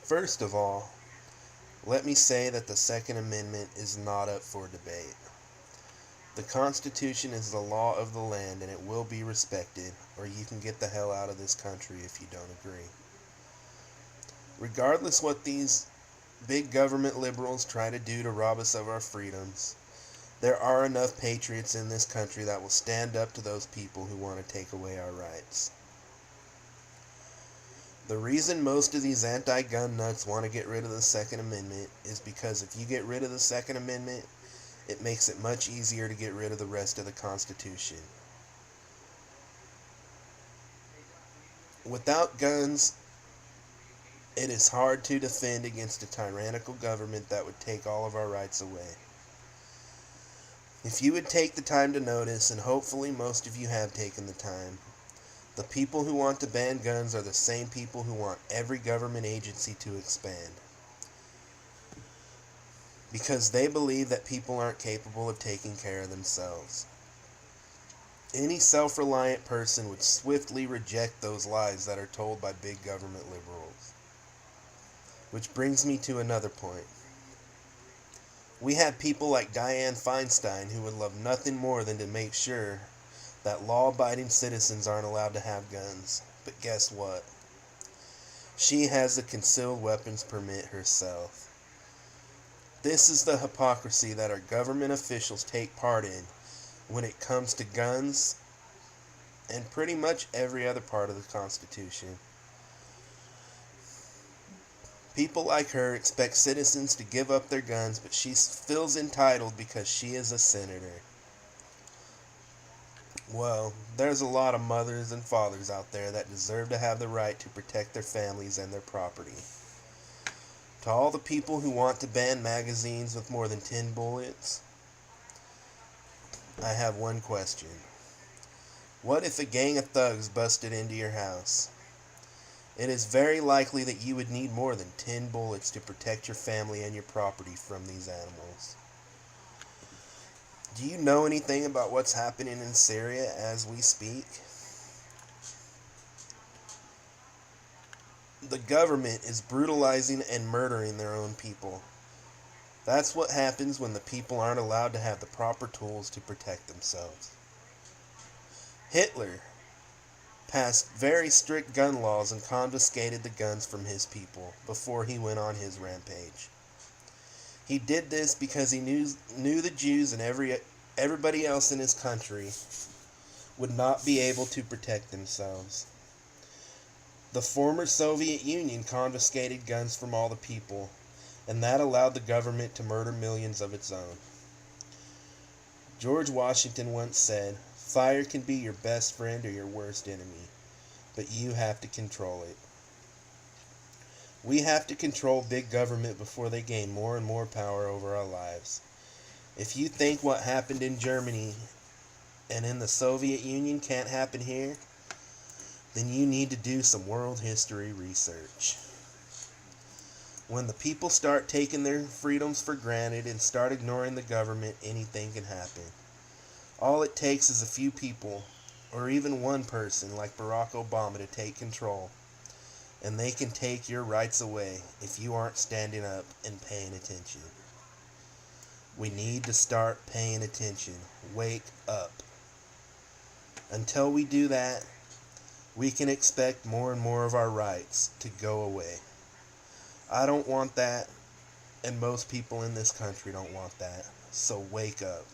First of all, let me say that the Second Amendment is not up for debate. The Constitution is the law of the land and it will be respected, or you can get the hell out of this country if you don't agree. Regardless what these big government liberals try to do to rob us of our freedoms, there are enough patriots in this country that will stand up to those people who want to take away our rights. The reason most of these anti-gun nuts want to get rid of the Second Amendment is because if you get rid of the Second Amendment, it makes it much easier to get rid of the rest of the Constitution. Without guns, it is hard to defend against a tyrannical government that would take all of our rights away. If you would take the time to notice, and hopefully most of you have taken the time, the people who want to ban guns are the same people who want every government agency to expand. Because they believe that people aren't capable of taking care of themselves. Any self-reliant person would swiftly reject those lies that are told by big government liberals. Which brings me to another point. We have people like Dianne Feinstein who would love nothing more than to make sure that law-abiding citizens aren't allowed to have guns. But guess what? She has a concealed weapons permit herself. This is the hypocrisy that our government officials take part in when it comes to guns and pretty much every other part of the Constitution. People like her expect citizens to give up their guns, but she feels entitled because she is a senator. Well, there's a lot of mothers and fathers out there that deserve to have the right to protect their families and their property. To all the people who want to ban magazines with more than 10 bullets, I have one question. What if a gang of thugs busted into your house? It is very likely that you would need more than 10 bullets to protect your family and your property from these animals. Do you know anything about what's happening in Syria as we speak? The government is brutalizing and murdering their own people. That's what happens when the people aren't allowed to have the proper tools to protect themselves. Hitler passed very strict gun laws and confiscated the guns from his people before he went on his rampage. He did this because he knew the Jews and everybody else in his country would not be able to protect themselves. The former Soviet Union confiscated guns from all the people, and that allowed the government to murder millions of its own. George Washington once said, "Fire can be your best friend or your worst enemy, but you have to control it." We have to control big government before they gain more and more power over our lives. If you think what happened in Germany and in the Soviet Union can't happen here, then you need to do some world history research. When the people start taking their freedoms for granted and start ignoring the government, anything can happen. All it takes is a few people, or even one person like Barack Obama, to take control. And they can take your rights away if you aren't standing up and paying attention. We need to start paying attention. Wake up. Until we do that, we can expect more and more of our rights to go away. I don't want that, and most people in this country don't want that. So wake up.